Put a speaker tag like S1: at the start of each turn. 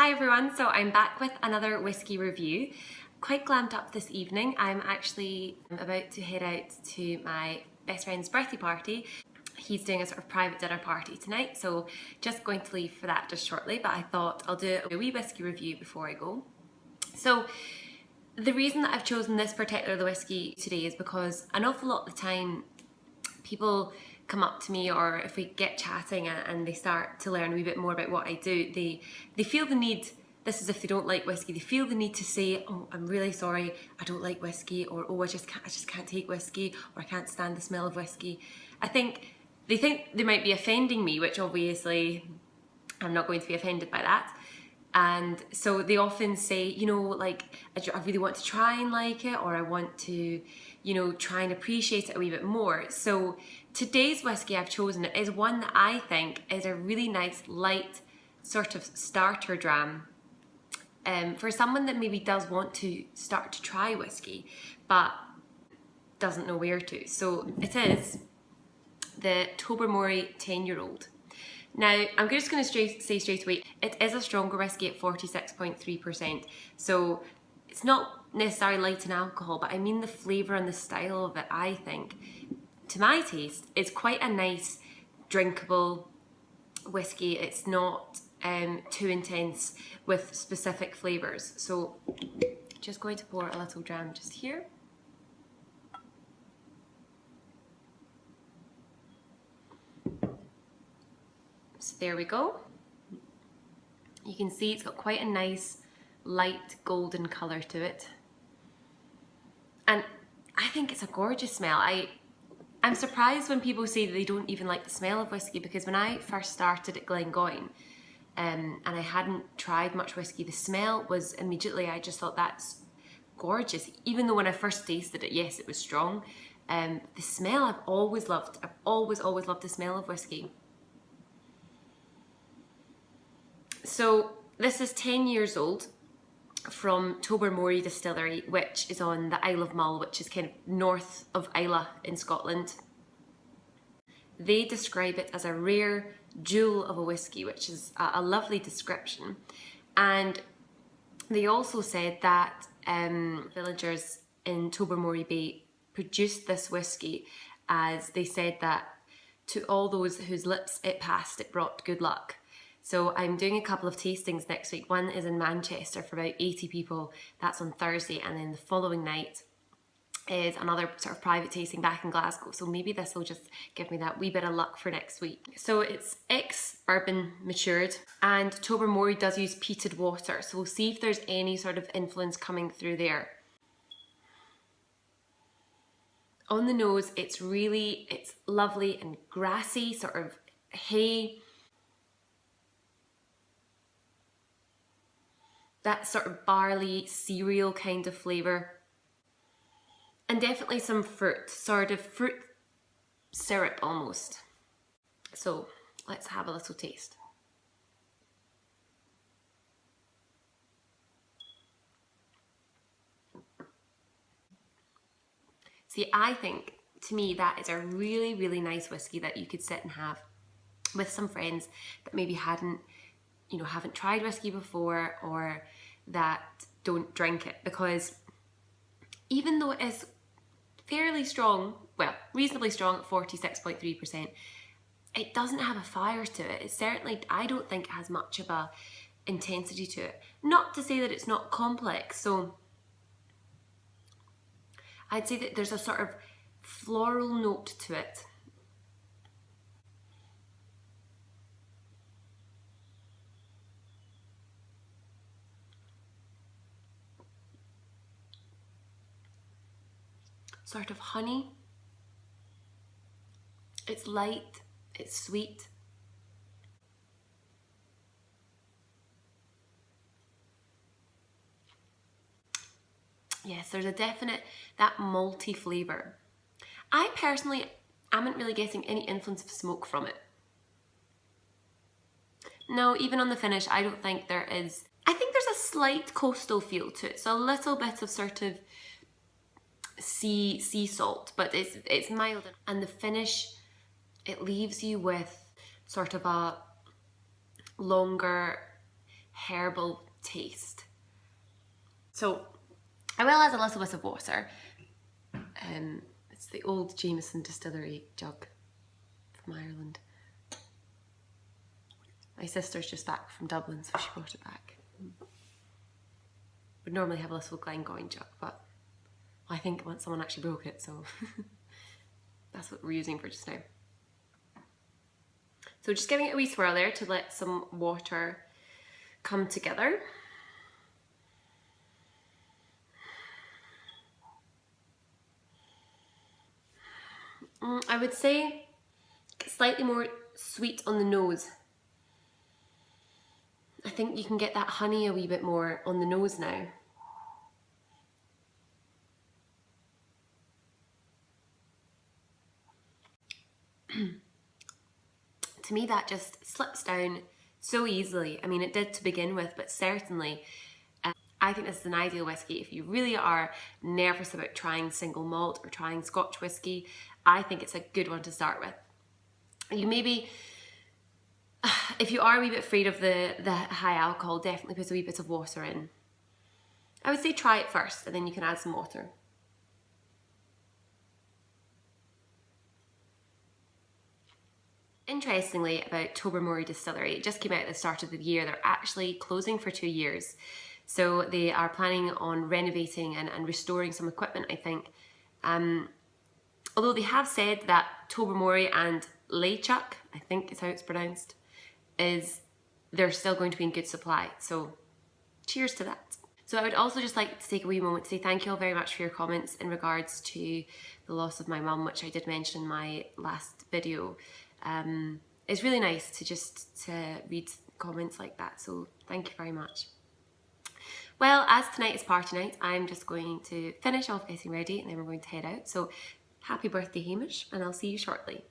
S1: Hi everyone, so I'm back with another whiskey review. Quite glammed up this evening. I'm actually about to head out to my best friend's birthday party. He's doing a sort of private dinner party tonight, so just going to leave for that just shortly, but I thought I'll do a wee whiskey review before I go. So the reason that I've chosen this particular whiskey today is because an awful lot of the time people come up to me, or if we get chatting and they start to learn a wee bit more about what I do, they feel the need, this is if they don't like whiskey, they feel the need to say, oh, I'm really sorry, I don't like whiskey, or oh, I just can't take whiskey, or I can't stand the smell of whiskey. They think they might be offending me, which obviously I'm not going to be offended by that. And so they often say, you know, like, I really want to try and like it, or I want to, you know, try and appreciate it a wee bit more. So today's whiskey I've chosen is one that I think is a really nice, light sort of starter dram for someone that maybe does want to start to try whiskey, but doesn't know where to. So it is the Tobermory 10-year-old. Now, I'm just going to say straight away, it is a stronger whiskey at 46.3%, so it's not necessarily light in alcohol, but I mean the flavour and the style of it, I think, to my taste, is quite a nice, drinkable whiskey. It's not too intense with specific flavours. So, just going to pour a little dram just here. So there we go. You can see it's got quite a nice light golden colour to it. And I think it's a gorgeous smell. I'm surprised when people say that they don't even like the smell of whiskey, because when I first started at Glengoyne and I hadn't tried much whiskey, the smell was immediately, I just thought that's gorgeous. Even though when I first tasted it, yes, it was strong. The smell I've always loved. I've always loved the smell of whiskey. So this is 10 years old from Tobermory Distillery, which is on the Isle of Mull, which is kind of north of Islay in Scotland. They describe it as a rare jewel of a whiskey, which is a lovely description. And they also said that villagers in Tobermory Bay produced this whiskey, as they said that to all those whose lips it passed, it brought good luck. So I'm doing a couple of tastings next week. One is in Manchester for about 80 people. That's on Thursday. And then the following night is another sort of private tasting back in Glasgow. So maybe this will just give me that wee bit of luck for next week. So it's ex-bourbon matured, and Tobermory does use peated water. So we'll see if there's any sort of influence coming through there. On the nose, it's lovely and grassy, sort of hay. That sort of barley cereal kind of flavour, and definitely some fruit, sort of fruit syrup almost. So let's have a little taste. See, I think, to me, that is a really, really nice whiskey that you could sit and have with some friends that maybe haven't tried whiskey before, or that don't drink it, because even though it is fairly strong, well, reasonably strong at 46.3%, it doesn't have a fire to it. It certainly, I don't think it has much of a intensity to it. Not to say that it's not complex, so I'd say that there's a sort of floral note to it. Sort of honey. It's light, it's sweet. Yes, there's a definite, that malty flavour. I personally amn't really getting any influence of smoke from it. No, even on the finish, I don't think there is. I think there's a slight coastal feel to it, so a little bit of sort of sea salt, but it's mild, and the finish, it leaves you with sort of a longer, herbal taste. So I will add a little bit of water. It's the old Jameson distillery jug from Ireland. My sister's just back from Dublin, so she brought it back. Would normally have a little Glengoyne jug, but I think once someone actually broke it, so that's what we're using for just now. So just giving it a wee swirl there to let some water come together. I would say slightly more sweet on the nose. I think you can get that honey a wee bit more on the nose now. To me, that just slips down so easily. I mean, it did to begin with, but certainly I think this is an ideal whiskey if you really are nervous about trying single malt or trying Scotch whiskey. I think it's a good one to start with. You maybe, if you are a wee bit afraid of the high alcohol, definitely put a wee bit of water in. I would say try it first and then you can add some water. Interestingly, about Tobermory Distillery, it just came out at the start of the year. They're actually closing for 2 years. So they are planning on renovating and restoring some equipment, I think. Although they have said that Tobermory and Lechuk, I think is how it's pronounced, they're still going to be in good supply. So cheers to that. So I would also just like to take a wee moment to say thank you all very much for your comments in regards to the loss of my mum, which I did mention in my last video. It's really nice to read comments like that, so thank you very much. Well, as tonight is party night, I'm just going to finish off getting ready and then we're going to head out. So happy birthday, Hamish, and I'll see you shortly.